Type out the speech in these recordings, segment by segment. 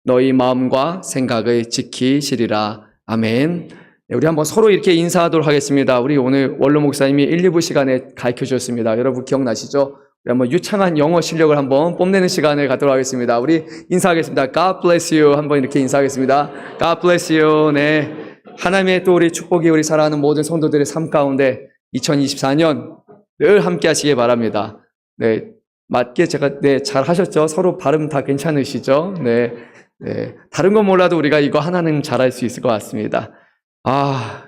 너희 마음과 생각을 지키시리라. 아멘. 네, 우리 한번 서로 이렇게 인사하도록 하겠습니다. 우리 오늘 원로 목사님이 1, 2부 시간에 가르쳐 주셨습니다. 여러분 기억나시죠? 우리 한번 유창한 영어 실력을 한번 뽐내는 시간을 갖도록 하겠습니다. 우리 인사하겠습니다. God bless you. 한번 이렇게 인사하겠습니다. God bless you. 네. 하나님의 또 우리 축복이 우리 사랑하는 모든 성도들의 삶 가운데 2024년 늘 함께 하시기 바랍니다. 네. 맞게 제가, 네, 잘 하셨죠? 서로 발음 다 괜찮으시죠? 네. 네. 다른 건 몰라도 우리가 이거 하나는 잘할 수 있을 것 같습니다.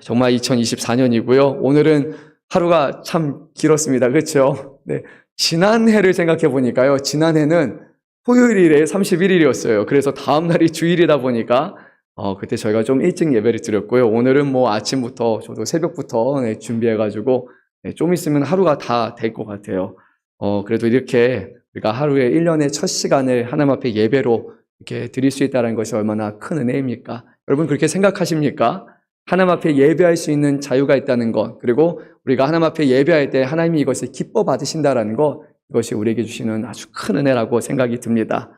정말 2024년이고요. 오늘은 하루가 참 길었습니다. 그렇죠? 네. 지난해를 생각해 보니까요. 지난해는 토요일에 31일이었어요. 그래서 다음 날이 주일이다 보니까 그때 저희가 좀 일찍 예배를 드렸고요. 오늘은 뭐 아침부터 저도 새벽부터 네, 준비해가지고 네, 좀 있으면 하루가 다 될 것 같아요. 그래도 이렇게 우리가 하루에 1년의 첫 시간을 하나님 앞에 예배로 이렇게 드릴 수 있다는 것이 얼마나 큰 은혜입니까? 여러분 그렇게 생각하십니까? 하나님 앞에 예배할 수 있는 자유가 있다는 것, 그리고 우리가 하나님 앞에 예배할 때 하나님이 이것을 기뻐 받으신다는 것, 이것이 우리에게 주시는 아주 큰 은혜라고 생각이 듭니다.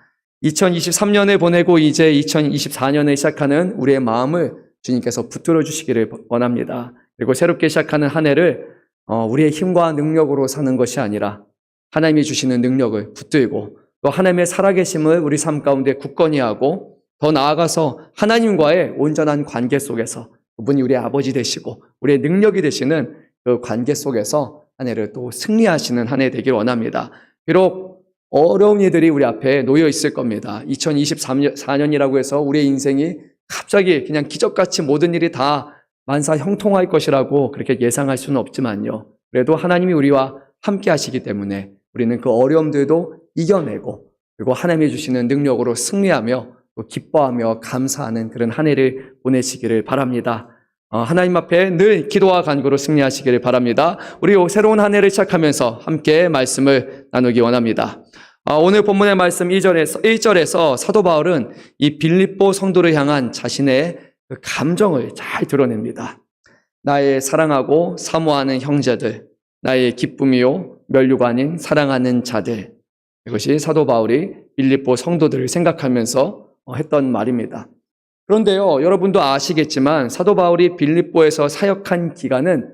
2023년을 보내고 이제 2024년을 시작하는 우리의 마음을 주님께서 붙들어 주시기를 원합니다. 그리고 새롭게 시작하는 한 해를 우리의 힘과 능력으로 사는 것이 아니라 하나님이 주시는 능력을 붙들고 또 하나님의 살아계심을 우리 삶 가운데 굳건히 하고 더 나아가서 하나님과의 온전한 관계 속에서 그분이 우리의 아버지 되시고 우리의 능력이 되시는 그 관계 속에서 한 해를 또 승리하시는 한 해 되길 원합니다. 비록 어려운 일들이 우리 앞에 놓여 있을 겁니다. 2024년이라고 해서 우리의 인생이 갑자기 그냥 기적같이 모든 일이 다 만사형통할 것이라고 그렇게 예상할 수는 없지만요. 그래도 하나님이 우리와 함께 하시기 때문에 우리는 그 어려움들도 이겨내고 그리고 하나님이 주시는 능력으로 승리하며 또 기뻐하며 감사하는 그런 한 해를 보내시기를 바랍니다. 하나님 앞에 늘 기도와 간구로 승리하시기를 바랍니다. 우리 새로운 한 해를 시작하면서 함께 말씀을 나누기 원합니다. 오늘 본문의 말씀 1절에서 사도 바울은 이 빌립보 성도를 향한 자신의 그 감정을 잘 드러냅니다. 나의 사랑하고 사모하는 형제들, 나의 기쁨이요 멸류가 아닌 사랑하는 자들. 이것이 사도 바울이 빌립보 성도들을 생각하면서 했던 말입니다. 그런데요, 여러분도 아시겠지만 사도 바울이 빌립보에서 사역한 기간은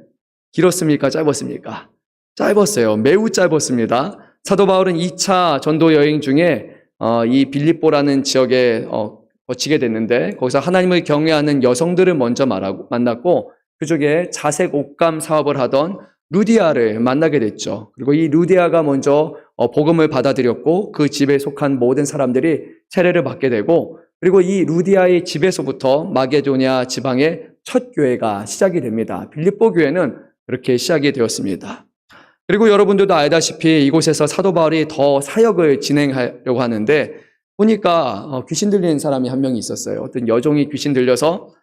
길었습니까? 짧았습니까? 짧았어요. 매우 짧았습니다. 사도 바울은 2차 전도 여행 중에 이 빌립보라는 지역에 거치게 됐는데 거기서 하나님을 경외하는 여성들을 먼저 만났고 그쪽에 자색 옷감 사업을 하던 루디아를 만나게 됐죠. 그리고 이 루디아가 먼저 복음을 받아들였고 그 집에 속한 모든 사람들이 세례를 받게 되고 그리고 이 루디아의 집에서부터 마게도냐 지방의 첫 교회가 시작이 됩니다. 빌립보 교회는 그렇게 시작이 되었습니다. 그리고 여러분들도 알다시피 이곳에서 사도 바울이 더 사역을 진행하려고 하는데 보니까 귀신 들리는 사람이 한 명이 있었어요. 어떤 여종이 귀신 들려서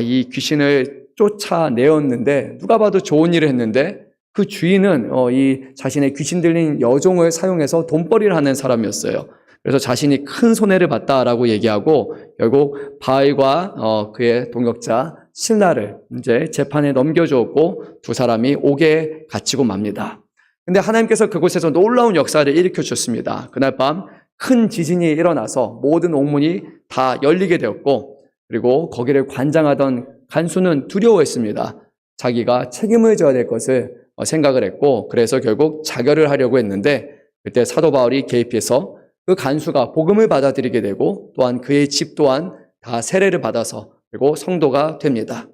이 귀신을 쫓아내었는데 누가 봐도 좋은 일을 했는데 그 주인은 이 자신의 귀신 들린 여종을 사용해서 돈벌이를 하는 사람이었어요. 그래서 자신이 큰 손해를 봤다라고 얘기하고 결국 바울과 그의 동역자 실라를 이제 재판에 넘겨주었고 두 사람이 옥에 갇히고 맙니다. 근데 하나님께서 그곳에서 놀라운 역사를 일으켜 주셨습니다. 그날 밤 큰 지진이 일어나서 모든 옥문이 다 열리게 되었고 그리고 거기를 관장하던 간수는 두려워했습니다. 자기가 책임을 져야 될 것을 생각을 했고 그래서 결국 자결을 하려고 했는데 그때 사도 바울이 개입해서 그 간수가 복음을 받아들이게 되고 또한 그의 집 또한 다 세례를 받아서 그리고 성도가 됩니다.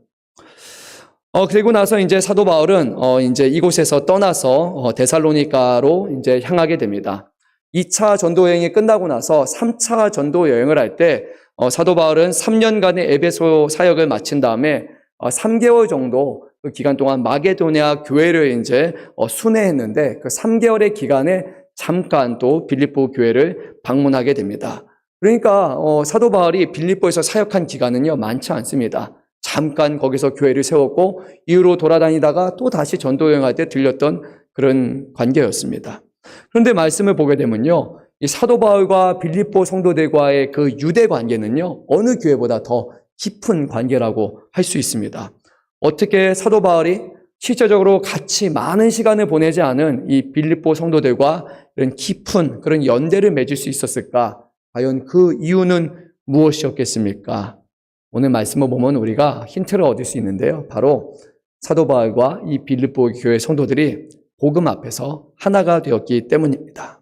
그리고 나서 이제 사도 바울은 이제 이곳에서 떠나서 데살로니가로 이제 향하게 됩니다. 2차 전도 여행이 끝나고 나서 3차 전도 여행을 할 때 사도 바울은 3년간의 에베소 사역을 마친 다음에 3개월 정도 그 기간 동안 마게도냐 교회를 이제 순회했는데 그 3개월의 기간에 잠깐 또 빌립보 교회를 방문하게 됩니다. 그러니까 사도 바울이 빌립보에서 사역한 기간은요 많지 않습니다. 잠깐 거기서 교회를 세웠고 이후로 돌아다니다가 또 다시 전도 여행할 때 들렸던 그런 관계였습니다. 그런데 말씀을 보게 되면요, 이 사도 바울과 빌립보 성도들과의 그 유대 관계는요 어느 교회보다 더 깊은 관계라고 할 수 있습니다. 어떻게 사도 바울이 실제적으로 같이 많은 시간을 보내지 않은 이 빌립보 성도들과 이런 깊은 그런 연대를 맺을 수 있었을까? 과연 그 이유는 무엇이었겠습니까? 오늘 말씀을 보면 우리가 힌트를 얻을 수 있는데요. 바로 사도 바울과 이 빌립보 교회 성도들이 복음 앞에서 하나가 되었기 때문입니다.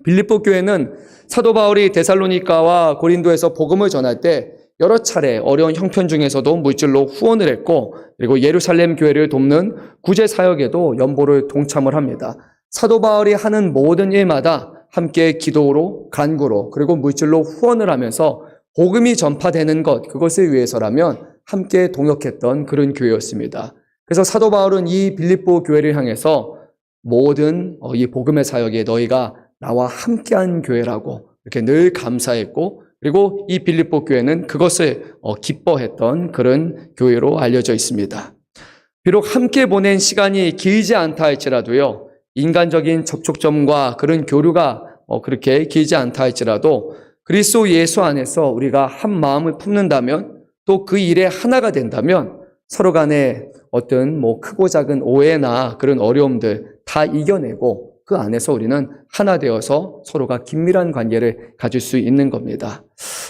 빌립보 교회는 사도 바울이 데살로니가와 고린도에서 복음을 전할 때 여러 차례 어려운 형편 중에서도 물질로 후원을 했고, 그리고 예루살렘 교회를 돕는 구제 사역에도 연보를 동참을 합니다. 사도 바울이 하는 모든 일마다 함께 기도로, 간구로, 그리고 물질로 후원을 하면서 복음이 전파되는 것, 그것을 위해서라면 함께 동역했던 그런 교회였습니다. 그래서 사도 바울은 이 빌립보 교회를 향해서 모든 이 복음의 사역에 너희가 나와 함께한 교회라고 이렇게 늘 감사했고, 그리고 이 빌립보 교회는 그것을 기뻐했던 그런 교회로 알려져 있습니다. 비록 함께 보낸 시간이 길지 않다 할지라도요, 인간적인 접촉점과 그런 교류가 그렇게 길지 않다 할지라도 그리스도 예수 안에서 우리가 한 마음을 품는다면, 또 그 일에 하나가 된다면 서로 간에 어떤 크고 작은 오해나 그런 어려움들 다 이겨내고 그 안에서 우리는 하나 되어서 서로가 긴밀한 관계를 가질 수 있는 겁니다.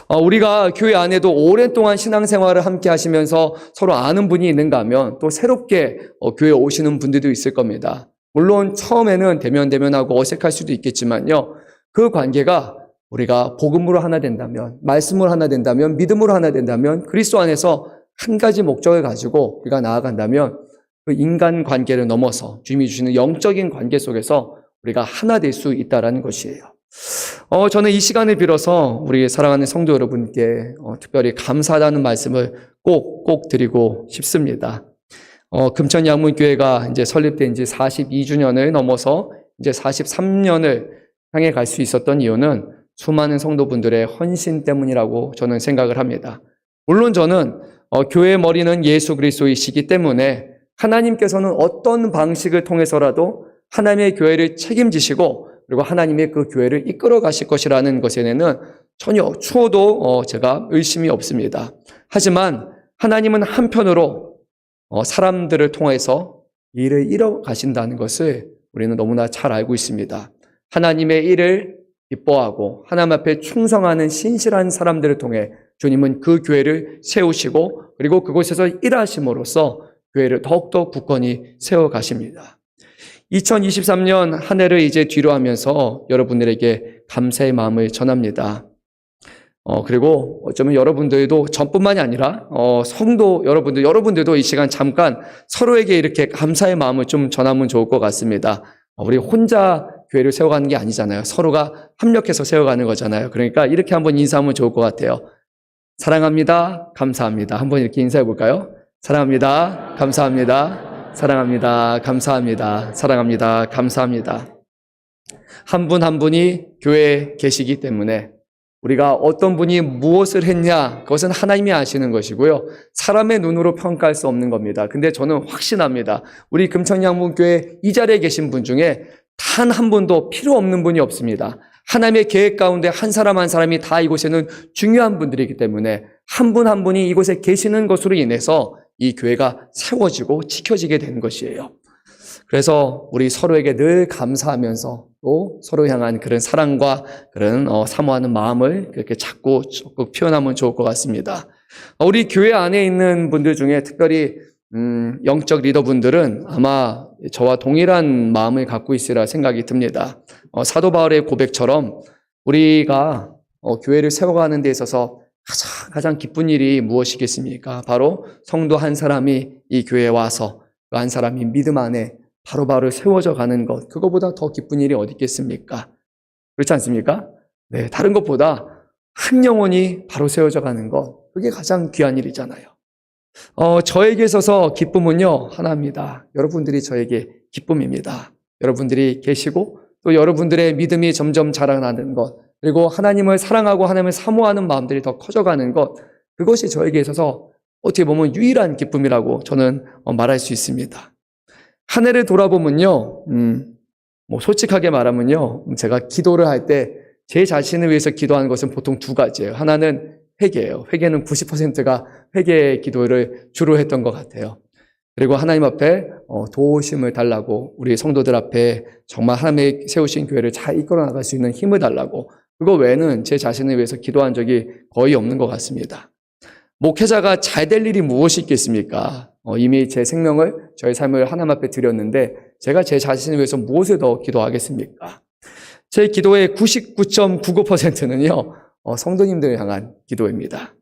우리가 교회 안에도 오랫동안 신앙생활을 함께 하시면서 서로 아는 분이 있는가 하면 또 새롭게 교회에 오시는 분들도 있을 겁니다. 물론 처음에는 대면하고 어색할 수도 있겠지만요, 그 관계가 우리가 복음으로 하나 된다면, 말씀으로 하나 된다면, 믿음으로 하나 된다면, 그리스도 안에서 한 가지 목적을 가지고 우리가 나아간다면 그 인간 관계를 넘어서 주님이 주시는 영적인 관계 속에서 우리가 하나 될 수 있다는 것이에요. 저는 이 시간을 빌어서 우리 사랑하는 성도 여러분께 특별히 감사하다는 말씀을 꼭 드리고 싶습니다. 금천양문교회가 이제 설립된 지 42주년을 넘어서 이제 43년을 향해 갈 수 있었던 이유는 수많은 성도분들의 헌신 때문이라고 저는 생각을 합니다. 물론 저는 교회의 머리는 예수 그리스도이시기 때문에 하나님께서는 어떤 방식을 통해서라도 하나님의 교회를 책임지시고 그리고 하나님의 그 교회를 이끌어 가실 것이라는 것에는 전혀 추호도 제가 의심이 없습니다. 하지만 하나님은 한편으로 사람들을 통해서 일을 이뤄 가신다는 것을 우리는 너무나 잘 알고 있습니다. 하나님의 일을 기뻐하고 하나님 앞에 충성하는 신실한 사람들을 통해 주님은 그 교회를 세우시고 그리고 그곳에서 일하심으로써 교회를 더욱더 굳건히 세워가십니다. 2023년 한 해를 이제 뒤로 하면서 여러분들에게 감사의 마음을 전합니다. 그리고 어쩌면 여러분들도 저뿐만이 아니라 성도 여러분들도 이 시간 잠깐 서로에게 이렇게 감사의 마음을 좀 전하면 좋을 것 같습니다. 우리 혼자 교회를 세워가는 게 아니잖아요. 서로가 합력해서 세워가는 거잖아요. 그러니까 이렇게 한번 인사하면 좋을 것 같아요. 사랑합니다. 감사합니다. 한번 이렇게 인사해 볼까요? 사랑합니다. 감사합니다. 사랑합니다. 감사합니다. 사랑합니다. 감사합니다. 한 분 한 분이 교회에 계시기 때문에 우리가 어떤 분이 무엇을 했냐, 그것은 하나님이 아시는 것이고요. 사람의 눈으로 평가할 수 없는 겁니다. 근데 저는 확신합니다. 우리 금천양문교회 이 자리에 계신 분 중에 단 한 분도 필요 없는 분이 없습니다. 하나님의 계획 가운데 한 사람 한 사람이 다 이곳에는 중요한 분들이기 때문에 한 분 한 분이 이곳에 계시는 것으로 인해서 이 교회가 세워지고 지켜지게 된 것이에요. 그래서 우리 서로에게 늘 감사하면서 또 서로 향한 그런 사랑과 그런 사모하는 마음을 그렇게 자꾸 적극 표현하면 좋을 것 같습니다. 우리 교회 안에 있는 분들 중에 특별히 영적 리더분들은 아마 저와 동일한 마음을 갖고 있으리라 생각이 듭니다. 사도 바울의 고백처럼 우리가 교회를 세워가는 데 있어서 가장 기쁜 일이 무엇이겠습니까? 바로 성도 한 사람이 이 교회에 와서 그 한 사람이 믿음 안에 바로바로 세워져 가는 것, 그거보다 더 기쁜 일이 어디 있겠습니까? 그렇지 않습니까? 네, 다른 것보다 한 영혼이 바로 세워져 가는 것, 그게 가장 귀한 일이잖아요. 저에게 있어서 기쁨은요, 하나입니다. 여러분들이 저에게 기쁨입니다. 여러분들이 계시고 또 여러분들의 믿음이 점점 자라나는 것, 그리고 하나님을 사랑하고 하나님을 사모하는 마음들이 더 커져가는 것, 그것이 저에게 있어서 어떻게 보면 유일한 기쁨이라고 저는 말할 수 있습니다. 한 해를 돌아보면요, 솔직하게 말하면요, 제가 기도를 할 때 제 자신을 위해서 기도하는 것은 보통 두 가지예요. 하나는 회개예요. 회개는 90%가 회개의 기도를 주로 했던 것 같아요. 그리고 하나님 앞에 도우심을 달라고, 우리 성도들 앞에 정말 하나님의 세우신 교회를 잘 이끌어 나갈 수 있는 힘을 달라고, 그거 외에는 제 자신을 위해서 기도한 적이 거의 없는 것 같습니다. 목회자가 잘 될 일이 무엇이 있겠습니까? 이미 제 생명을, 저의 삶을 하나님 앞에 드렸는데 제가 제 자신을 위해서 무엇을 더 기도하겠습니까? 제 기도의 99.99%는요, 성도님들을 향한 기도입니다.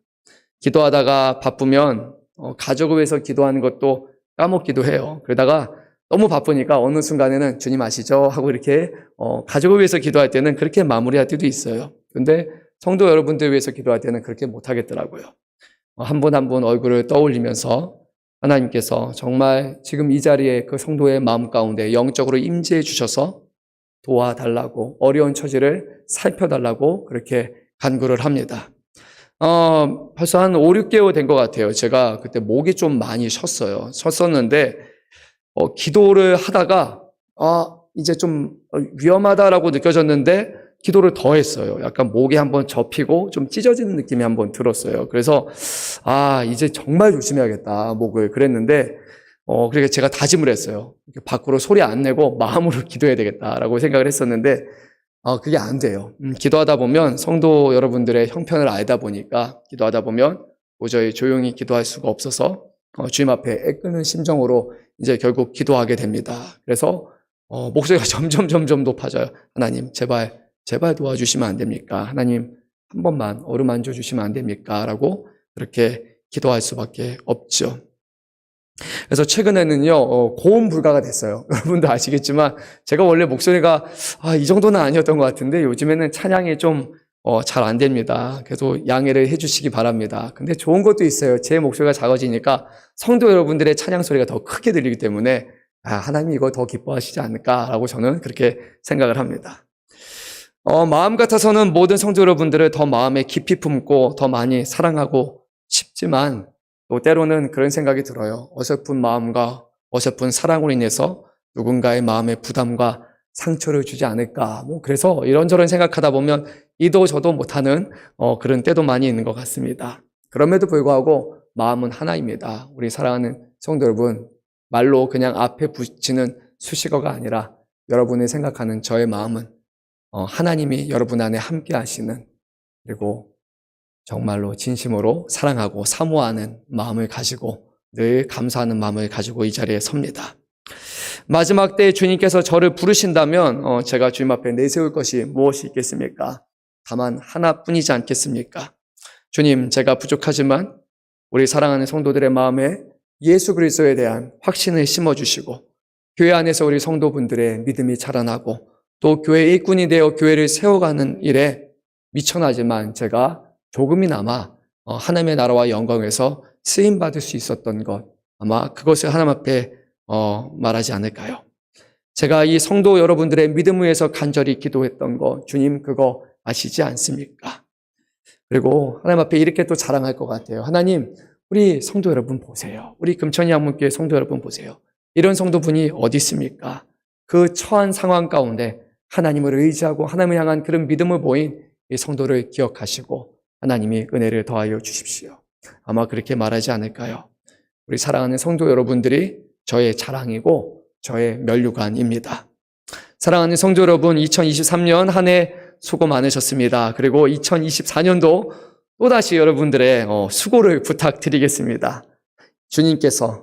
기도하다가 바쁘면 가족을 위해서 기도하는 것도 까먹기도 해요. 그러다가 너무 바쁘니까 어느 순간에는 주님 아시죠? 하고 이렇게 가족을 위해서 기도할 때는 그렇게 마무리할 때도 있어요. 근데 성도 여러분들 위해서 기도할 때는 그렇게 못하겠더라고요. 한 분 한 분 얼굴을 떠올리면서 하나님께서 정말 지금 이 자리에 그 성도의 마음 가운데 영적으로 임재해 주셔서 도와달라고, 어려운 처지를 살펴달라고 그렇게 간구를 합니다. 벌써 한 5, 6개월 된 것 같아요. 제가 그때 목이 좀 많이 쉬었는데 기도를 하다가 이제 좀 위험하다라고 느껴졌는데 기도를 더 했어요. 약간 목이 한번 접히고 좀 찢어지는 느낌이 한번 들었어요. 그래서 이제 정말 조심해야겠다, 목을. 그랬는데 그렇게 제가 다짐을 했어요. 밖으로 소리 안 내고 마음으로 기도해야 되겠다라고 생각을 했었는데 그게 안 돼요. 기도하다 보면 성도 여러분들의 형편을 알다 보니까 기도하다 보면 도저히 조용히 기도할 수가 없어서 주님 앞에 애끄는 심정으로 이제 결국 기도하게 됩니다. 그래서 목소리가 점점 높아져요. 하나님 제발 도와주시면 안 됩니까? 하나님 한 번만 어루만져 주시면 안 됩니까? 라고 그렇게 기도할 수밖에 없죠. 그래서 최근에는요, 고음 불가가 됐어요. 여러분도 아시겠지만 제가 원래 목소리가 이 정도는 아니었던 것 같은데 요즘에는 찬양이 좀 잘 안 됩니다. 그래도 양해를 해주시기 바랍니다. 근데 좋은 것도 있어요. 제 목소리가 작아지니까 성도 여러분들의 찬양 소리가 더 크게 들리기 때문에 하나님이 이거 더 기뻐하시지 않을까라고 저는 그렇게 생각을 합니다. 마음 같아서는 모든 성도 여러분들을 더 마음에 깊이 품고 더 많이 사랑하고 싶지만 또 때로는 그런 생각이 들어요. 어설픈 마음과 어설픈 사랑으로 인해서 누군가의 마음에 부담과 상처를 주지 않을까. 그래서 이런저런 생각하다 보면 이도 저도 못하는 그런 때도 많이 있는 것 같습니다. 그럼에도 불구하고 마음은 하나입니다. 우리 사랑하는 성도 여러분, 말로 그냥 앞에 붙이는 수식어가 아니라 여러분이 생각하는 저의 마음은 하나님이 여러분 안에 함께 하시는, 그리고 정말로 진심으로 사랑하고 사모하는 마음을 가지고 늘 감사하는 마음을 가지고 이 자리에 섭니다. 마지막 때 주님께서 저를 부르신다면 제가 주님 앞에 내세울 것이 무엇이 있겠습니까? 다만 하나뿐이지 않겠습니까? 주님, 제가 부족하지만 우리 사랑하는 성도들의 마음에 예수 그리스도에 대한 확신을 심어주시고 교회 안에서 우리 성도분들의 믿음이 자라나고 또 교회 일꾼이 되어 교회를 세워가는 일에 미천하지만 제가 조금이나마 하나님의 나라와 영광에서 쓰임받을 수 있었던 것, 아마 그것을 하나님 앞에 말하지 않을까요? 제가 이 성도 여러분들의 믿음을 위해서 간절히 기도했던 것, 주님 그거 아시지 않습니까? 그리고 하나님 앞에 이렇게 또 자랑할 것 같아요. 하나님, 우리 성도 여러분 보세요. 우리 금천이 한문교회 성도 여러분 보세요. 이런 성도분이 어디 있습니까? 그 처한 상황 가운데 하나님을 의지하고 하나님을 향한 그런 믿음을 보인 이 성도를 기억하시고 하나님이 은혜를 더하여 주십시오. 아마 그렇게 말하지 않을까요? 우리 사랑하는 성도 여러분들이 저의 자랑이고 저의 면류관입니다. 사랑하는 성도 여러분, 2023년 한 해 수고 많으셨습니다. 그리고 2024년도 또다시 여러분들의 수고를 부탁드리겠습니다. 주님께서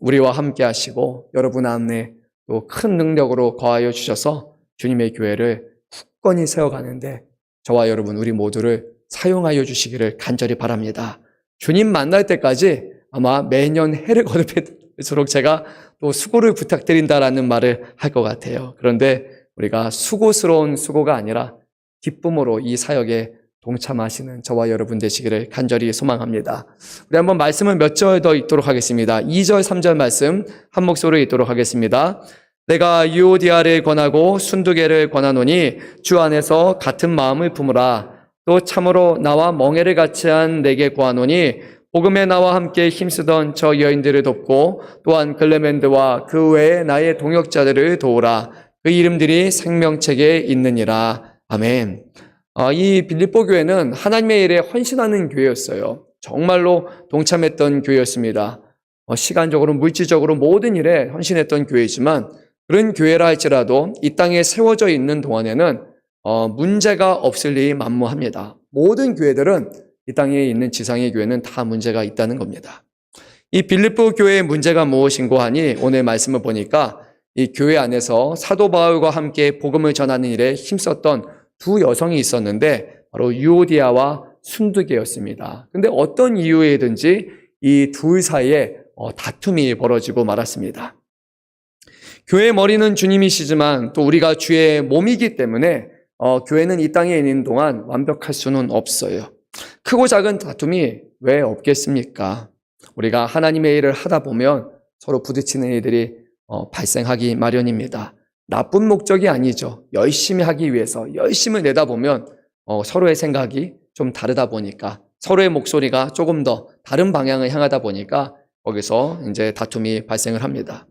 우리와 함께 하시고 여러분 안에 또 큰 능력으로 거하여 주셔서 주님의 교회를 굳건히 세워가는데 저와 여러분 우리 모두를 사용하여 주시기를 간절히 바랍니다. 주님 만날 때까지 아마 매년 해를 거듭할수록 제가 또 수고를 부탁드린다라는 말을 할 것 같아요. 그런데 우리가 수고스러운 수고가 아니라 기쁨으로 이 사역에 동참하시는 저와 여러분 되시기를 간절히 소망합니다. 우리 한번 말씀을 몇 절 더 읽도록 하겠습니다. 2절, 3절 말씀 한 목소리로 읽도록 하겠습니다. 내가 유오디아를 권하고 순두개를 권하노니 주 안에서 같은 마음을 품으라. 또 참으로 나와 멍에를 같이 한 내게 구하노니 복음에 나와 함께 힘쓰던 저 여인들을 돕고 또한 글레멘드와 그 외에 나의 동역자들을 도우라. 그 이름들이 생명책에 있느니라. 아멘. 이 빌립보 교회는 하나님의 일에 헌신하는 교회였어요. 정말로 동참했던 교회였습니다. 시간적으로 물질적으로 모든 일에 헌신했던 교회이지만 그런 교회라 할지라도 이 땅에 세워져 있는 동안에는 문제가 없을 일이 만무합니다. 모든 교회들은 이 땅에 있는 지상의 교회는 다 문제가 있다는 겁니다. 이 빌립보 교회의 문제가 무엇인고 하니 오늘 말씀을 보니까 이 교회 안에서 사도 바울과 함께 복음을 전하는 일에 힘썼던 두 여성이 있었는데 바로 유오디아와 순두계였습니다. 근데 어떤 이유에든지 이 둘 사이에 다툼이 벌어지고 말았습니다. 교회의 머리는 주님이시지만 또 우리가 주의 몸이기 때문에 교회는 이 땅에 있는 동안 완벽할 수는 없어요. 크고 작은 다툼이 왜 없겠습니까? 우리가 하나님의 일을 하다 보면 서로 부딪히는 일들이 발생하기 마련입니다. 나쁜 목적이 아니죠. 열심히 하기 위해서 열심을 내다 보면 서로의 생각이 좀 다르다 보니까 서로의 목소리가 조금 더 다른 방향을 향하다 보니까 거기서 이제 다툼이 발생을 합니다.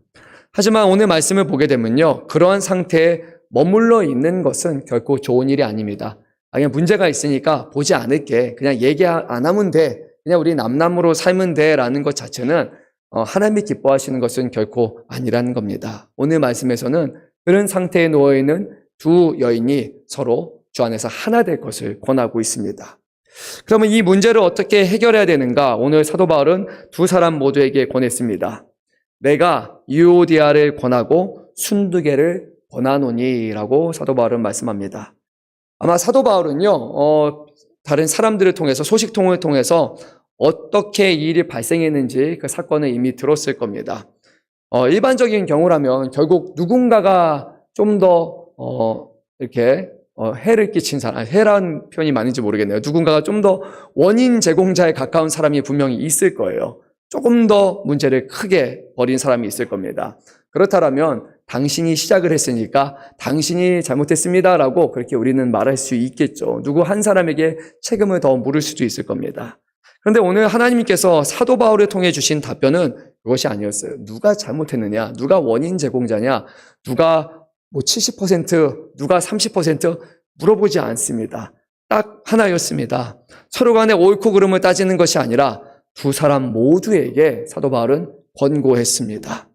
하지만 오늘 말씀을 보게 되면요, 그러한 상태에 머물러 있는 것은 결코 좋은 일이 아닙니다. 그냥 문제가 있으니까 보지 않을게, 그냥 얘기 안 하면 돼, 그냥 우리 남남으로 살면 돼 라는 것 자체는 하나님이 기뻐하시는 것은 결코 아니라는 겁니다. 오늘 말씀에서는 그런 상태에 놓여있는 두 여인이 서로 주 안에서 하나 될 것을 권하고 있습니다. 그러면 이 문제를 어떻게 해결해야 되는가? 오늘 사도 바울은 두 사람 모두에게 권했습니다. 내가 유오디아를 권하고 순두계를 권하노니 라고 사도 바울은 말씀합니다. 아마 사도 바울은요, 다른 사람들을 통해서, 소식통을 통해서 어떻게 이 일이 발생했는지 그 사건을 이미 들었을 겁니다. 일반적인 경우라면 결국 누군가가 좀 더 이렇게 해를 끼친 사람, 해라는 표현이 맞는지 모르겠네요. 누군가가 좀 더 원인 제공자에 가까운 사람이 분명히 있을 거예요. 조금 더 문제를 크게 벌인 사람이 있을 겁니다. 그렇다면 당신이 시작을 했으니까 당신이 잘못했습니다라고 그렇게 우리는 말할 수 있겠죠. 누구 한 사람에게 책임을 더 물을 수도 있을 겁니다. 그런데 오늘 하나님께서 사도 바울을 통해 주신 답변은 그것이 아니었어요. 누가 잘못했느냐, 누가 원인 제공자냐, 누가 70%, 누가 30% 물어보지 않습니다. 딱 하나였습니다. 서로 간에 옳고 그름을 따지는 것이 아니라 두 사람 모두에게 사도 바울은 권고했습니다.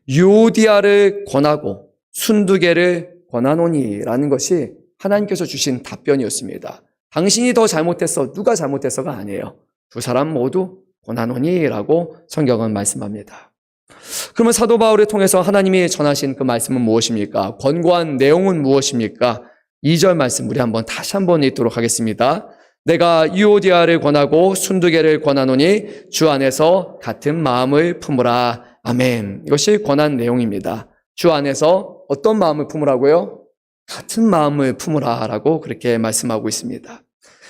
유오디아를 권하고 순두계를 권하노니라는 것이 하나님께서 주신 답변이었습니다. 당신이 더 잘못했어, 누가 잘못했어가 아니에요. 두 사람 모두 권하노니라고 성경은 말씀합니다. 그러면 사도 바울을 통해서 하나님이 전하신 그 말씀은 무엇입니까? 권고한 내용은 무엇입니까? 2절 말씀 우리 다시 한번 읽도록 하겠습니다. 내가 유오디아를 권하고 순두계를 권하노니 주 안에서 같은 마음을 품으라. 아멘. 이것이 권한 내용입니다. 주 안에서 어떤 마음을 품으라고요? 같은 마음을 품으라라고 그렇게 말씀하고 있습니다.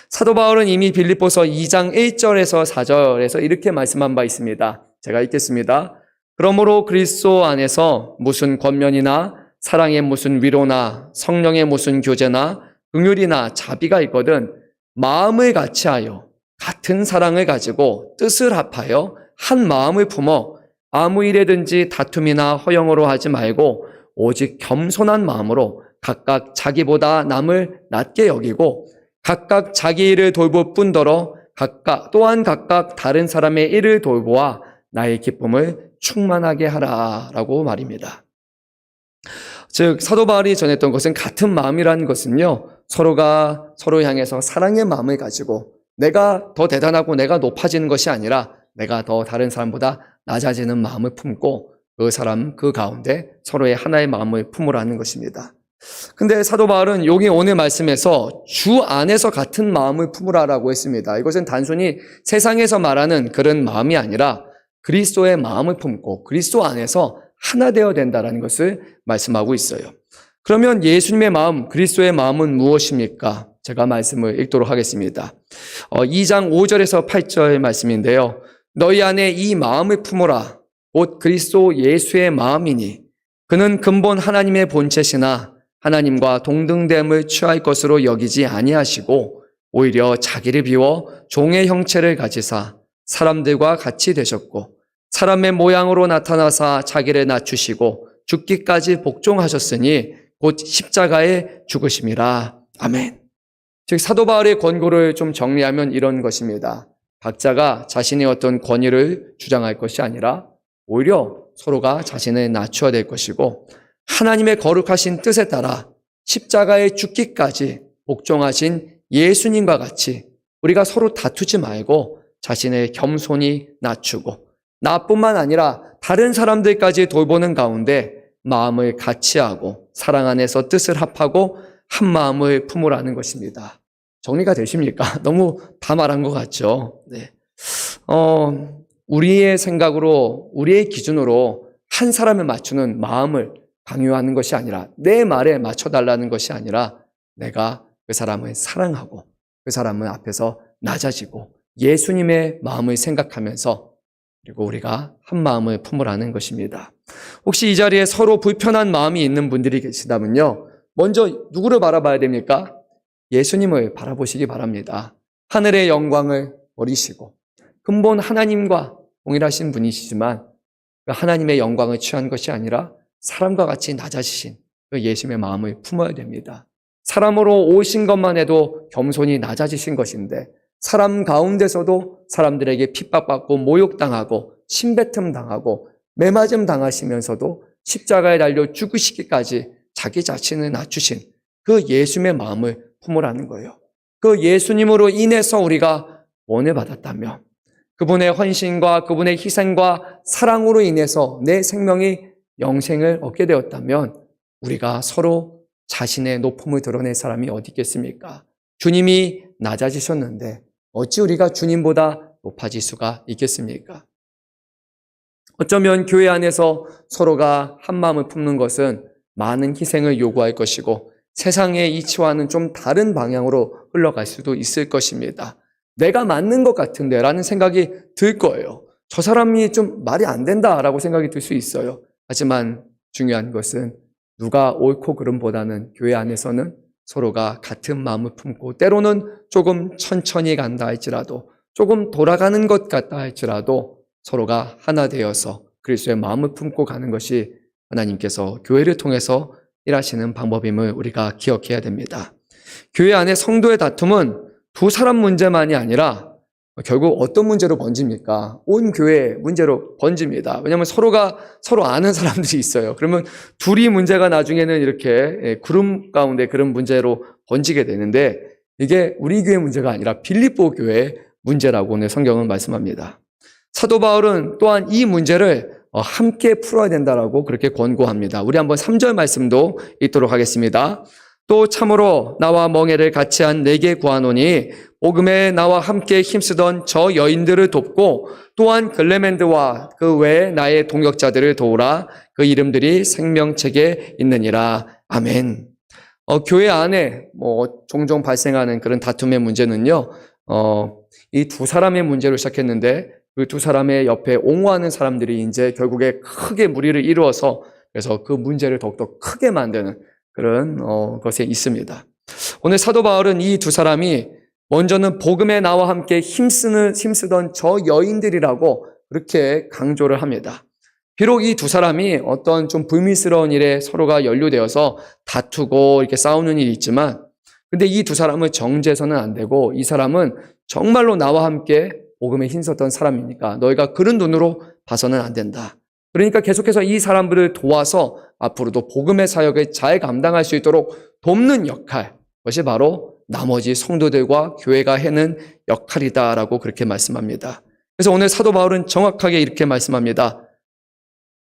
사도 바울은 이미 빌립보서 2장 1절에서 4절에서 이렇게 말씀한 바 있습니다. 제가 읽겠습니다. 그러므로 그리스도 안에서 무슨 권면이나 사랑의 무슨 위로나 성령의 무슨 교제나 긍휼이나 자비가 있거든 마음을 같이하여 같은 사랑을 가지고 뜻을 합하여 한 마음을 품어 아무 일에든지 다툼이나 허영으로 하지 말고 오직 겸손한 마음으로 각각 자기보다 남을 낮게 여기고 각각 자기 일을 돌볼 뿐더러 또한 각각 다른 사람의 일을 돌보아 나의 기쁨을 충만하게 하라라고 말입니다. 즉 사도 바울이 전했던 것은 같은 마음이라는 것은요, 서로가 서로 향해서 사랑의 마음을 가지고 내가 더 대단하고 내가 높아지는 것이 아니라 내가 더 다른 사람보다 낮아지는 마음을 품고 그 가운데 서로의 하나의 마음을 품으라는 것입니다. 근데 사도 바울은 여기 오늘 말씀에서 주 안에서 같은 마음을 품으라라고 했습니다. 이것은 단순히 세상에서 말하는 그런 마음이 아니라 그리스도의 마음을 품고 그리스도 안에서 하나 되어야 된다는 것을 말씀하고 있어요. 그러면 예수님의 마음, 그리스도의 마음은 무엇입니까? 제가 말씀을 읽도록 하겠습니다. 2장 5절에서 8절 말씀인데요. 너희 안에 이 마음을 품으라. 곧 그리스도 예수의 마음이니 그는 근본 하나님의 본체시나 하나님과 동등됨을 취할 것으로 여기지 아니하시고 오히려 자기를 비워 종의 형체를 가지사 사람들과 같이 되셨고 사람의 모양으로 나타나사 자기를 낮추시고 죽기까지 복종하셨으니 곧 십자가에 죽으심이라. 아멘. 즉 사도 바울의 권고를 좀 정리하면 이런 것입니다. 각자가 자신의 어떤 권위를 주장할 것이 아니라 오히려 서로가 자신을 낮춰야 될 것이고 하나님의 거룩하신 뜻에 따라 십자가에 죽기까지 복종하신 예수님과 같이 우리가 서로 다투지 말고 자신의 겸손히 낮추고 나뿐만 아니라 다른 사람들까지 돌보는 가운데 마음을 같이하고 사랑 안에서 뜻을 합하고 한 마음을 품으라는 것입니다. 정리가 되십니까? 너무 다 말한 것 같죠? 네. 우리의 생각으로, 우리의 기준으로 한 사람을 맞추는 마음을 강요하는 것이 아니라, 내 말에 맞춰달라는 것이 아니라 내가 그 사람을 사랑하고 그 사람은 앞에서 낮아지고 예수님의 마음을 생각하면서 그리고 우리가 한 마음을 품으라는 것입니다. 혹시 이 자리에 서로 불편한 마음이 있는 분들이 계시다면요, 먼저 누구를 바라봐야 됩니까? 예수님을 바라보시기 바랍니다. 하늘의 영광을 버리시고 근본 하나님과 동일하신 분이시지만 그 하나님의 영광을 취한 것이 아니라 사람과 같이 낮아지신 그 예수님의 마음을 품어야 됩니다. 사람으로 오신 것만 해도 겸손히 낮아지신 것인데 사람 가운데서도 사람들에게 핍박받고 모욕당하고 침뱉음 당하고 매맞음 당하시면서도 십자가에 달려 죽으시기까지 자기 자신을 낮추신 그 예수님의 마음을 품으라는 거예요. 그 예수님으로 인해서 우리가 원을 받았다면, 그분의 헌신과 그분의 희생과 사랑으로 인해서 내 생명이 영생을 얻게 되었다면 우리가 서로 자신의 높음을 드러낼 사람이 어디 있겠습니까? 주님이 낮아지셨는데 어찌 우리가 주님보다 높아질 수가 있겠습니까? 어쩌면 교회 안에서 서로가 한 마음을 품는 것은 많은 희생을 요구할 것이고 세상의 이치와는 좀 다른 방향으로 흘러갈 수도 있을 것입니다. 내가 맞는 것 같은데 라는 생각이 들 거예요. 저 사람이 좀 말이 안 된다라고 생각이 들 수 있어요. 하지만 중요한 것은 누가 옳고 그름보다는 교회 안에서는 서로가 같은 마음을 품고 때로는 조금 천천히 간다 할지라도 조금 돌아가는 것 같다 할지라도 서로가 하나 되어서 그리스도의 마음을 품고 가는 것이 하나님께서 교회를 통해서 일하시는 방법임을 우리가 기억해야 됩니다. 교회 안에 성도의 다툼은 두 사람 문제만이 아니라 결국 어떤 문제로 번집니까? 온 교회 문제로 번집니다. 왜냐하면 서로가 서로 아는 사람들이 있어요. 그러면 둘이 문제가 나중에는 이렇게 구름 가운데 그런 문제로 번지게 되는데 이게 우리 교회 문제가 아니라 빌립보 교회의 문제라고 오늘 성경은 말씀합니다. 사도 바울은 또한 이 문제를 함께 풀어야 된다라고 그렇게 권고합니다. 우리 한번 3절 말씀도 읽도록 하겠습니다. 또 참으로 나와 멍에를 같이 한 내게 구하노니 복음에 나와 함께 힘쓰던 저 여인들을 돕고 또한 글레멘드와 그 외에 나의 동역자들을 도우라. 그 이름들이 생명책에 있느니라. 아멘. 교회 안에 종종 발생하는 그런 다툼의 문제는요, 이 두 사람의 문제로 시작했는데 그 두 사람의 옆에 옹호하는 사람들이 이제 결국에 크게 무리를 이루어서 그래서 그 문제를 더욱더 크게 만드는 그런 것에 있습니다. 오늘 사도 바울은 이 두 사람이 먼저는 복음에 나와 함께 힘쓰던 저 여인들이라고 그렇게 강조를 합니다. 비록 이 두 사람이 어떤 좀 불미스러운 일에 서로가 연루되어서 다투고 이렇게 싸우는 일이 있지만 근데 이 두 사람을 정죄해서는 안 되고 이 사람은 정말로 나와 함께 복음에 힘썼던 사람이니까 너희가 그런 눈으로 봐서는 안 된다. 그러니까 계속해서 이 사람들을 도와서 앞으로도 복음의 사역을 잘 감당할 수 있도록 돕는 역할, 그것이 바로 나머지 성도들과 교회가 해는 역할이다라고 그렇게 말씀합니다. 그래서 오늘 사도 바울은 정확하게 이렇게 말씀합니다.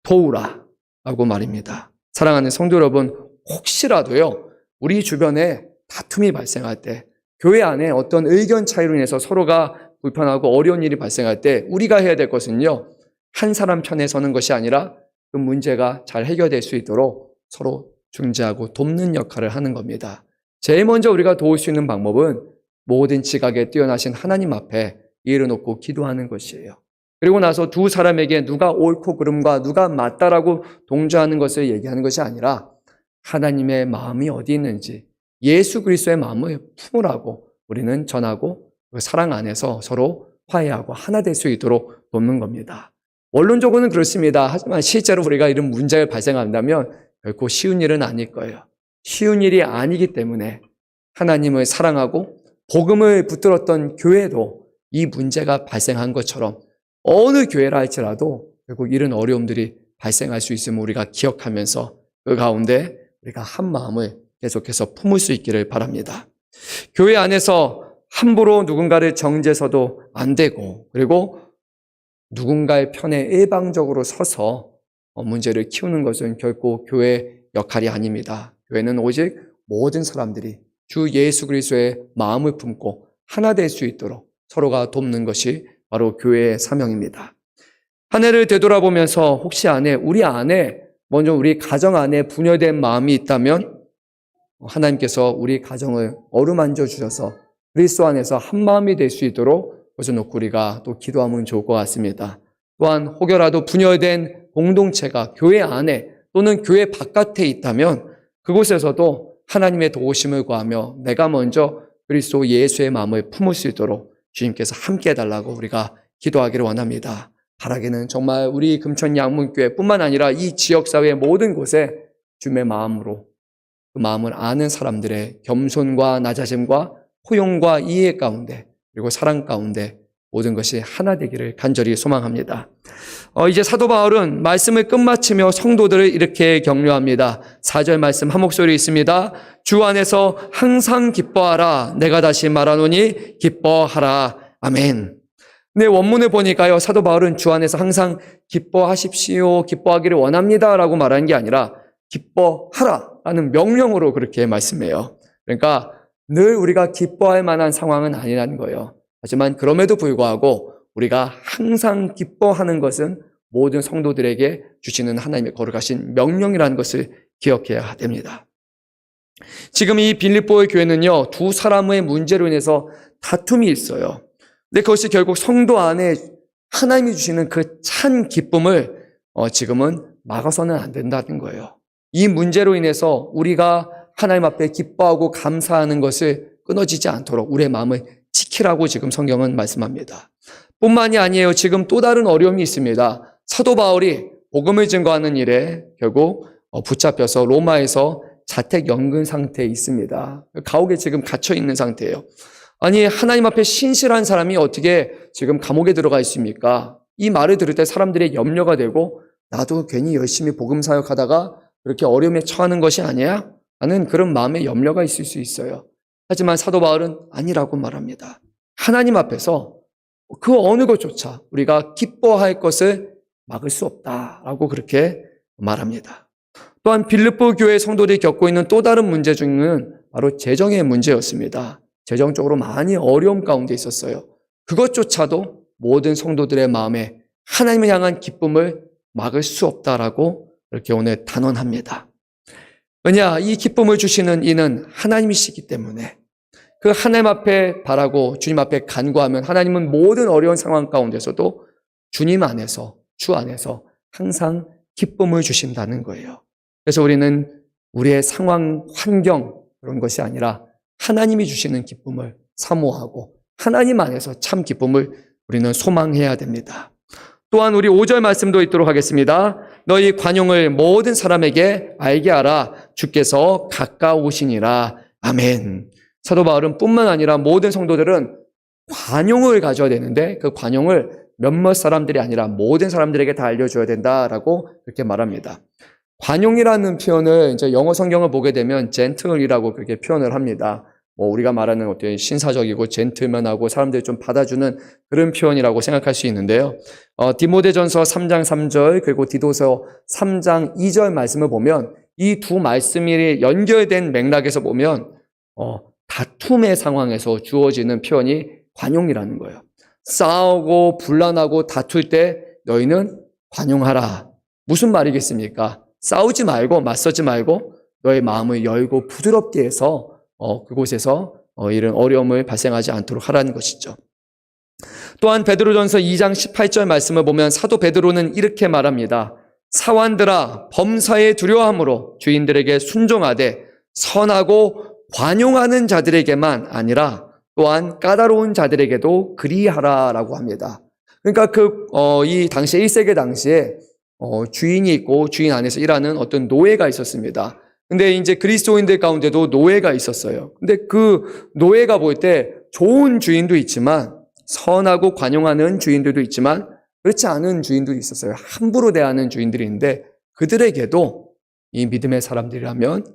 도우라 라고 말입니다. 사랑하는 성도 여러분, 혹시라도요 우리 주변에 다툼이 발생할 때 교회 안에 어떤 의견 차이로 인해서 서로가 불편하고 어려운 일이 발생할 때 우리가 해야 될 것은요, 한 사람 편에 서는 것이 아니라 그 문제가 잘 해결될 수 있도록 서로 중재하고 돕는 역할을 하는 겁니다. 제일 먼저 우리가 도울 수 있는 방법은 모든 지각에 뛰어나신 하나님 앞에 예를 놓고 기도하는 것이에요. 그리고 나서 두 사람에게 누가 옳고 그름과 누가 맞다라고 동조하는 것을 얘기하는 것이 아니라 하나님의 마음이 어디 있는지 예수 그리스도의 마음을 품으라고 우리는 전하고 그 사랑 안에서 서로 화해하고 하나 될 수 있도록 돕는 겁니다. 원론적으로는 그렇습니다. 하지만 실제로 우리가 이런 문제가 발생한다면 결코 쉬운 일은 아닐 거예요. 쉬운 일이 아니기 때문에 하나님을 사랑하고 복음을 붙들었던 교회도 이 문제가 발생한 것처럼 어느 교회라 할지라도 결국 이런 어려움들이 발생할 수 있음을 우리가 기억하면서 그 가운데 우리가 한 마음을 계속해서 품을 수 있기를 바랍니다. 교회 안에서 함부로 누군가를 정죄해서도 안 되고, 그리고 누군가의 편에 일방적으로 서서 문제를 키우는 것은 결코 교회의 역할이 아닙니다. 교회는 오직 모든 사람들이 주 예수 그리스도의 마음을 품고 하나 될 수 있도록 서로가 돕는 것이 바로 교회의 사명입니다. 한 해를 되돌아보면서 혹시 우리 안에 먼저 우리 가정 안에 분열된 마음이 있다면 하나님께서 우리 가정을 어루만져 주셔서 그리스도 안에서 한 마음이 될 수 있도록 놓고 우리가 또 기도하면 좋을 것 같습니다. 또한 혹여라도 분열된 공동체가 교회 안에 또는 교회 바깥에 있다면 그곳에서도 하나님의 도우심을 구하며 내가 먼저 그리스도 예수의 마음을 품을 수 있도록 주님께서 함께 해달라고 우리가 기도하기를 원합니다. 바라기는 정말 우리 금천 양문교회뿐만 아니라 이 지역사회 모든 곳에 주님의 마음으로 그 마음을 아는 사람들의 겸손과 낮아짐과 포용과 이해 가운데 그리고 사랑 가운데 모든 것이 하나 되기를 간절히 소망합니다. 이제 사도 바울은 말씀을 끝마치며 성도들을 이렇게 격려합니다. 4절 말씀 한 목소리 있습니다. 주 안에서 항상 기뻐하라. 내가 다시 말하노니 기뻐하라. 아멘. 네, 원문을 보니까요, 사도 바울은 주 안에서 항상 기뻐하십시오, 기뻐하기를 원합니다 라고 말하는 게 아니라 기뻐하라 라는 명령으로 그렇게 말씀해요. 그러니까 늘 우리가 기뻐할 만한 상황은 아니라는 거예요. 하지만 그럼에도 불구하고 우리가 항상 기뻐하는 것은 모든 성도들에게 주시는 하나님의 거룩하신 명령이라는 것을 기억해야 됩니다. 지금 이 빌립보의 교회는요, 두 사람의 문제로 인해서 다툼이 있어요. 근데 그것이 결국 성도 안에 하나님이 주시는 그 찬 기쁨을 지금은 막아서는 안 된다는 거예요. 이 문제로 인해서 우리가 하나님 앞에 기뻐하고 감사하는 것을 끊어지지 않도록 우리의 마음을 지키라고 지금 성경은 말씀합니다. 뿐만이 아니에요. 지금 또 다른 어려움이 있습니다. 사도 바울이 복음을 증거하는 일에 결국 붙잡혀서 로마에서 자택 연금 상태에 있습니다. 감옥에 지금 갇혀 있는 상태예요. 아니, 하나님 앞에 신실한 사람이 어떻게 지금 감옥에 들어가 있습니까? 이 말을 들을 때 사람들의 염려가 되고 나도 괜히 열심히 복음 사역하다가 그렇게 어려움에 처하는 것이 아니야? 하는 그런 마음의 염려가 있을 수 있어요. 하지만 사도 바울은 아니라고 말합니다. 하나님 앞에서 그 어느 것조차 우리가 기뻐할 것을 막을 수 없다라고 그렇게 말합니다. 또한 빌립보 교회 성도들이 겪고 있는 또 다른 문제 중에는 바로 재정의 문제였습니다. 재정적으로 많이 어려움 가운데 있었어요. 그것조차도 모든 성도들의 마음에 하나님을 향한 기쁨을 막을 수 없다라고 이렇게 오늘 단언합니다. 왜냐? 이 기쁨을 주시는 이는 하나님이시기 때문에 그 하나님 앞에 바라고 주님 앞에 간구하면 하나님은 모든 어려운 상황 가운데서도 주님 안에서, 주 안에서 항상 기쁨을 주신다는 거예요. 그래서 우리는 우리의 상황, 환경 그런 것이 아니라 하나님이 주시는 기쁨을 사모하고 하나님 안에서 참 기쁨을 우리는 소망해야 됩니다. 또한 우리 5절 말씀도 있도록 하겠습니다. 너희 관용을 모든 사람에게 알게 하라. 주께서 가까우시니라. 아멘. 사도 바울은 뿐만 아니라 모든 성도들은 관용을 가져야 되는데 그 관용을 몇몇 사람들이 아니라 모든 사람들에게 다 알려줘야 된다라고 이렇게 말합니다. 관용이라는 표현을 이제 영어 성경을 보게 되면 젠틀이라고 그렇게 표현을 합니다. 우리가 말하는 어떤 신사적이고 젠틀맨하고 사람들이 좀 받아주는 그런 표현이라고 생각할 수 있는데요. 디모데전서 3장 3절 그리고 디도서 3장 2절 말씀을 보면 이 두 말씀이 연결된 맥락에서 보면 다툼의 상황에서 주어지는 표현이 관용이라는 거예요. 싸우고 분란하고 다툴 때 너희는 관용하라. 무슨 말이겠습니까? 싸우지 말고 맞서지 말고 너의 마음을 열고 부드럽게 해서 그곳에서 이런 어려움을 발생하지 않도록 하라는 것이죠. 또한 베드로전서 2장 18절 말씀을 보면 사도 베드로는 이렇게 말합니다. 사환들아 범사에 두려워함으로 주인들에게 순종하되 선하고 관용하는 자들에게만 아니라 또한 까다로운 자들에게도 그리하라라고 합니다. 그러니까 이 당시에 1세기 당시에 주인이 있고 주인 안에서 일하는 어떤 노예가 있었습니다. 근데 이제 그리스도인들 가운데도 노예가 있었어요. 근데 그 노예가 볼 때 좋은 주인도 있지만 선하고 관용하는 주인들도 있지만 그렇지 않은 주인들도 있었어요. 함부로 대하는 주인들이 있는데 그들에게도 이 믿음의 사람들이라면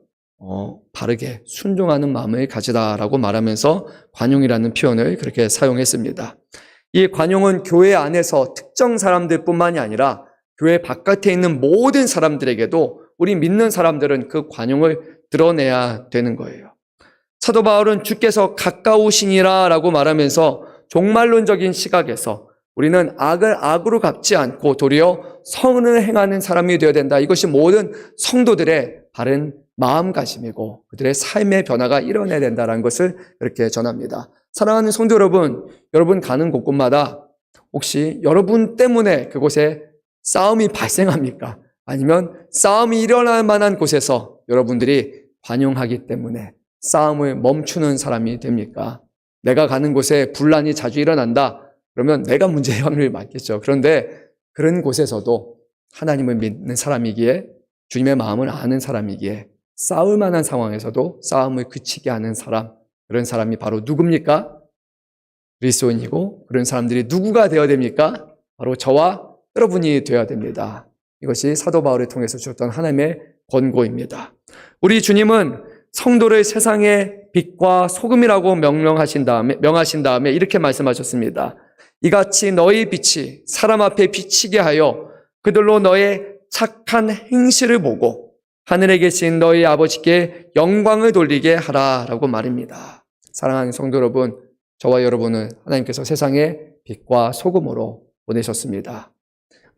바르게 순종하는 마음을 가지다라고 말하면서 관용이라는 표현을 그렇게 사용했습니다. 이 관용은 교회 안에서 특정 사람들뿐만이 아니라 교회 바깥에 있는 모든 사람들에게도 우리 믿는 사람들은 그 관용을 드러내야 되는 거예요. 사도 바울은 주께서 가까우시니라 라고 말하면서 종말론적인 시각에서 우리는 악을 악으로 갚지 않고 도리어 선을 행하는 사람이 되어야 된다. 이것이 모든 성도들의 바른 마음가짐이고 그들의 삶의 변화가 일어나야 된다는 것을 그렇게 전합니다. 사랑하는 성도 여러분, 여러분 가는 곳곳마다 혹시 여러분 때문에 그곳에 싸움이 발생합니까? 아니면 싸움이 일어날 만한 곳에서 여러분들이 관용하기 때문에 싸움을 멈추는 사람이 됩니까? 내가 가는 곳에 분란이 자주 일어난다. 그러면 내가 문제의 확률이 많겠죠. 그런데 그런 곳에서도 하나님을 믿는 사람이기에 주님의 마음을 아는 사람이기에 싸울 만한 상황에서도 싸움을 그치게 하는 사람, 그런 사람이 바로 누굽니까? 그리스도인이고 그런 사람들이 누구가 되어야 됩니까? 바로 저와 여러분이 되어야 됩니다. 이것이 사도 바울을 통해서 주었던 하나님의 권고입니다. 우리 주님은 성도를 세상의 빛과 소금이라고 명하신 다음에 이렇게 말씀하셨습니다. 이같이 너희 빛이 사람 앞에 비치게 하여 그들로 너의 착한 행실을 보고 하늘에 계신 너희 아버지께 영광을 돌리게 하라라고 말입니다. 사랑하는 성도 여러분, 저와 여러분은 하나님께서 세상의 빛과 소금으로 보내셨습니다.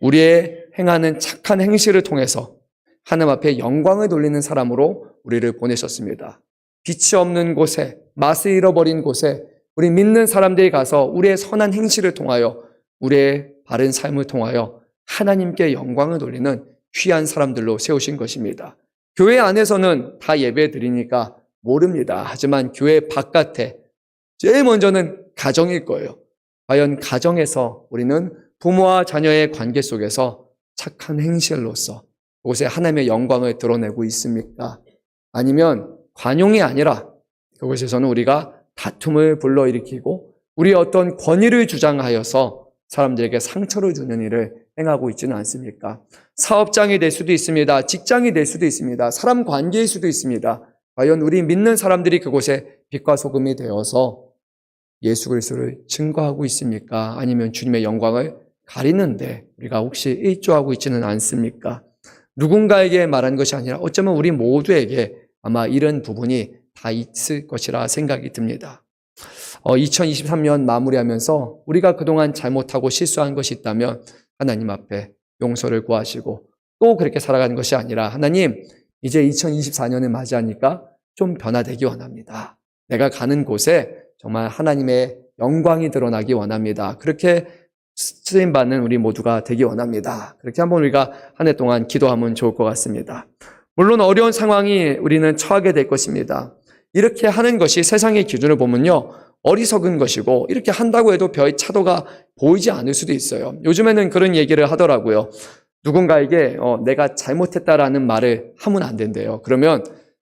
우리의 행하는 착한 행실을 통해서 하나님 앞에 영광을 돌리는 사람으로 우리를 보내셨습니다. 빛이 없는 곳에, 맛을 잃어버린 곳에 우리 믿는 사람들이 가서 우리의 선한 행실을 통하여 우리의 바른 삶을 통하여 하나님께 영광을 돌리는 귀한 사람들로 세우신 것입니다. 교회 안에서는 다 예배 드리니까 모릅니다. 하지만 교회 바깥에 제일 먼저는 가정일 거예요. 과연 가정에서 우리는 부모와 자녀의 관계 속에서 착한 행실로서 그곳에 하나님의 영광을 드러내고 있습니까? 아니면 관용이 아니라 그곳에서는 우리가 다툼을 불러일으키고 우리의 어떤 권위를 주장하여서 사람들에게 상처를 주는 일을 행하고 있지는 않습니까? 사업장이 될 수도 있습니다. 직장이 될 수도 있습니다. 사람 관계일 수도 있습니다. 과연 우리 믿는 사람들이 그곳에 빛과 소금이 되어서 예수 그리스도를 증거하고 있습니까? 아니면 주님의 영광을 가리는데 우리가 혹시 일조하고 있지는 않습니까? 누군가에게 말한 것이 아니라 어쩌면 우리 모두에게 아마 이런 부분이 다 있을 것이라 생각이 듭니다. 2023년 마무리하면서 우리가 그동안 잘못하고 실수한 것이 있다면 하나님 앞에 용서를 구하시고 또 그렇게 살아가는 것이 아니라 하나님, 이제 2024년을 맞이하니까 좀 변화되기 원합니다. 내가 가는 곳에 정말 하나님의 영광이 드러나기 원합니다. 그렇게 쓰임받는 우리 모두가 되기 원합니다. 그렇게 한번 우리가 한 해 동안 기도하면 좋을 것 같습니다. 물론 어려운 상황이 우리는 처하게 될 것입니다. 이렇게 하는 것이 세상의 기준을 보면요, 어리석은 것이고 이렇게 한다고 해도 별 차도가 보이지 않을 수도 있어요. 요즘에는 그런 얘기를 하더라고요. 누군가에게 내가 잘못했다라는 말을 하면 안 된대요. 그러면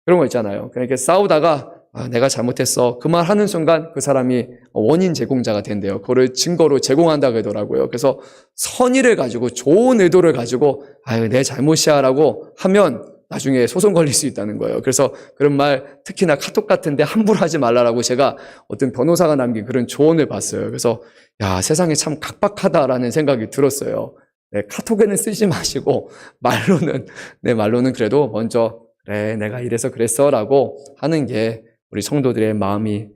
그런 거 있잖아요. 그러니까 싸우다가 내가 잘못했어. 그 말 하는 순간 그 사람이 원인 제공자가 된대요. 그거를 증거로 제공한다고 하더라고요. 그래서 선의를 가지고 좋은 의도를 가지고 내 잘못이야 라고 하면 나중에 소송 걸릴 수 있다는 거예요. 그래서 그런 말 특히나 카톡 같은데 함부로 하지 말라라고 제가 어떤 변호사가 남긴 그런 조언을 봤어요. 그래서 세상이 참 각박하다라는 생각이 들었어요. 카톡에는 쓰지 마시고 말로는 그래도 먼저 그래 내가 이래서 그랬어 라고 하는 게 우리 성도들의 마음이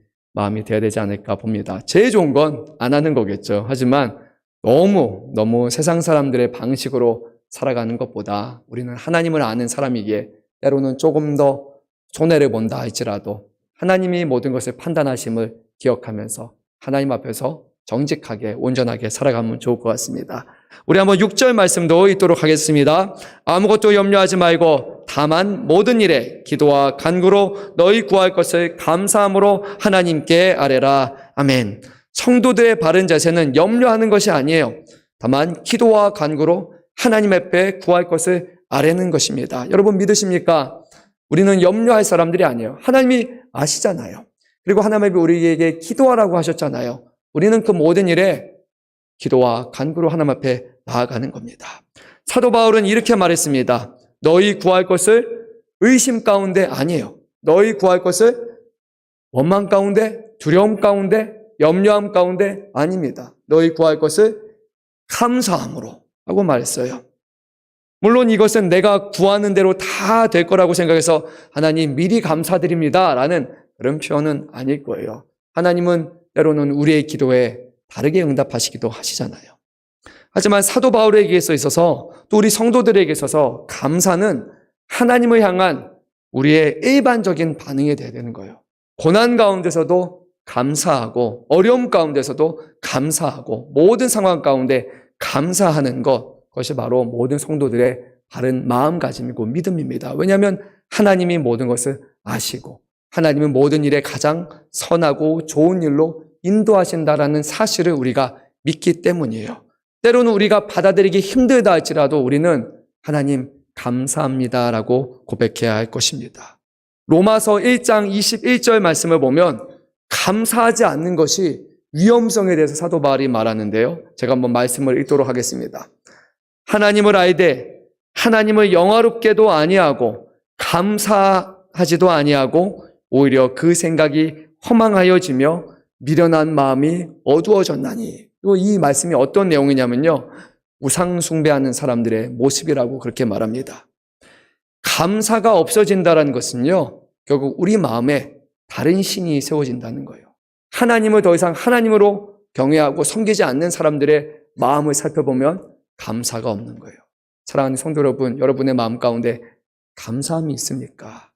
돼야 되지 않을까 봅니다. 제일 좋은 건 안 하는 거겠죠. 하지만 너무 세상 사람들의 방식으로 살아가는 것보다 우리는 하나님을 아는 사람이기에 때로는 조금 더 손해를 본다 할지라도 하나님이 모든 것을 판단하심을 기억하면서 하나님 앞에서 정직하게 온전하게 살아가면 좋을 것 같습니다. 우리 한번 6절 말씀도 읽도록 하겠습니다. 아무것도 염려하지 말고 다만 모든 일에 기도와 간구로 너희 구할 것을 감사함으로 하나님께 아뢰라. 아멘. 성도들의 바른 자세는 염려하는 것이 아니에요. 다만 기도와 간구로 하나님 앞에 구할 것을 아뢰는 것입니다. 여러분 믿으십니까? 우리는 염려할 사람들이 아니에요. 하나님이 아시잖아요. 그리고 하나님이 우리에게 기도하라고 하셨잖아요. 우리는 그 모든 일에 기도와 간구로 하나님 앞에 나아가는 겁니다. 사도 바울은 이렇게 말했습니다. 너희 구할 것을 의심 가운데 아니에요. 너희 구할 것을 원망 가운데, 두려움 가운데, 염려함 가운데 아닙니다. 너희 구할 것을 감사함으로 하고 말했어요. 물론 이것은 내가 구하는 대로 다 될 거라고 생각해서 하나님 미리 감사드립니다 라는 그런 표현은 아닐 거예요. 하나님은 때로는 우리의 기도에 다르게 응답하시기도 하시잖아요. 하지만 사도 바울에게 있어서 또 우리 성도들에게 있어서 감사는 하나님을 향한 우리의 일반적인 반응이 돼야 되는 거예요. 고난 가운데서도 감사하고 어려움 가운데서도 감사하고 모든 상황 가운데 감사하는 그것이 바로 모든 성도들의 바른 마음가짐이고 믿음입니다. 왜냐하면 하나님이 모든 것을 아시고 하나님은 모든 일에 가장 선하고 좋은 일로 인도하신다라는 사실을 우리가 믿기 때문이에요. 때로는 우리가 받아들이기 힘들다 할지라도 우리는 하나님 감사합니다라고 고백해야 할 것입니다. 로마서 1장 21절 말씀을 보면 감사하지 않는 것이 위험성에 대해서 사도 바울이 말하는데요. 제가 한번 말씀을 읽도록 하겠습니다. 하나님을 알되 하나님을 영화롭게도 아니하고 감사하지도 아니하고 오히려 그 생각이 허망하여지며 미련한 마음이 어두워졌나니. 그리고 이 말씀이 어떤 내용이냐면요. 우상 숭배하는 사람들의 모습이라고 그렇게 말합니다. 감사가 없어진다는 것은요. 결국 우리 마음에 다른 신이 세워진다는 거예요. 하나님을 더 이상 하나님으로 경외하고 섬기지 않는 사람들의 마음을 살펴보면 감사가 없는 거예요. 사랑하는 성도 여러분, 여러분의 마음 가운데 감사함이 있습니까?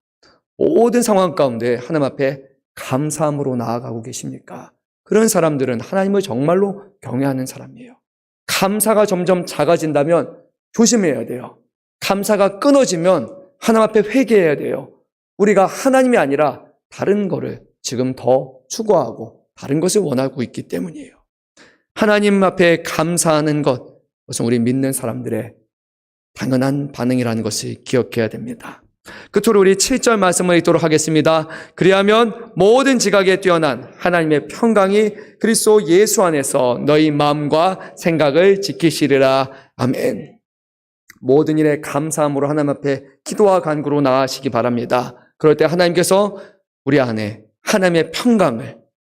모든 상황 가운데 하나님 앞에 감사함으로 나아가고 계십니까? 그런 사람들은 하나님을 정말로 경외하는 사람이에요. 감사가 점점 작아진다면 조심해야 돼요. 감사가 끊어지면 하나님 앞에 회개해야 돼요. 우리가 하나님이 아니라 다른 거를 지금 더 추구하고 다른 것을 원하고 있기 때문이에요. 하나님 앞에 감사하는 그것은 우리 믿는 사람들의 당연한 반응이라는 것을 기억해야 됩니다. 끝으로 우리 7절 말씀을 읽도록 하겠습니다. 그리하면 모든 지각에 뛰어난 하나님의 평강이 그리스도 예수 안에서 너희 마음과 생각을 지키시리라. 아멘. 모든 일에 감사함으로 하나님 앞에 기도와 간구로 나아가시기 바랍니다. 그럴 때 하나님께서 우리 안에 하나님의 평강을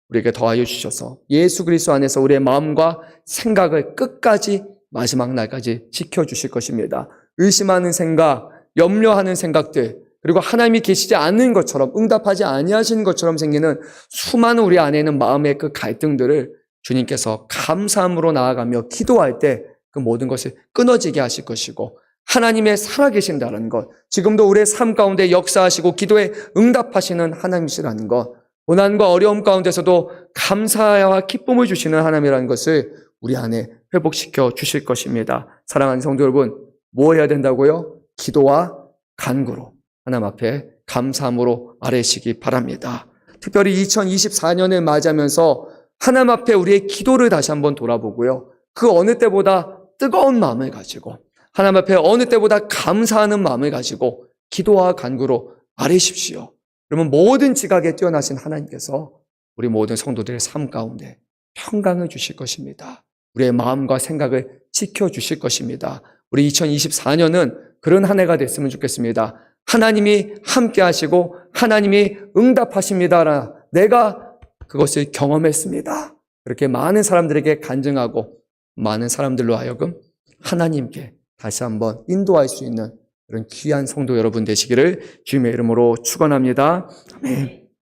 우리에게 더하여 주셔서 예수 그리스도 안에서 우리의 마음과 생각을 끝까지 마지막 날까지 지켜주실 것입니다. 의심하는 생각, 염려하는 생각들, 그리고 하나님이 계시지 않는 것처럼 응답하지 아니하시는 것처럼 생기는 수많은 우리 안에 있는 마음의 그 갈등들을 주님께서 감사함으로 나아가며 기도할 때 그 모든 것을 끊어지게 하실 것이고 하나님의 살아계신다는 것, 지금도 우리의 삶 가운데 역사하시고 기도에 응답하시는 하나님이시라는 것, 고난과 어려움 가운데서도 감사와 기쁨을 주시는 하나님이라는 것을 우리 안에 회복시켜 주실 것입니다. 사랑하는 성도 여러분, 뭐 해야 된다고요? 기도와 간구로 하나님 앞에 감사함으로 아뢰시기 바랍니다. 특별히 2024년을 맞이하면서 하나님 앞에 우리의 기도를 다시 한번 돌아보고요. 그 어느 때보다 뜨거운 마음을 가지고 하나님 앞에 어느 때보다 감사하는 마음을 가지고 기도와 간구로 아뢰십시오. 그러면 모든 지각에 뛰어나신 하나님께서 우리 모든 성도들의 삶 가운데 평강을 주실 것입니다. 우리의 마음과 생각을 지켜주실 것입니다. 우리 2024년은 그런 한 해가 됐으면 좋겠습니다. 하나님이 함께 하시고 하나님이 응답하십니다. 내가 그것을 경험했습니다. 그렇게 많은 사람들에게 간증하고 많은 사람들로 하여금 하나님께 다시 한번 인도할 수 있는 그런 귀한 성도 여러분 되시기를 주님의 이름으로 축원합니다. 아멘.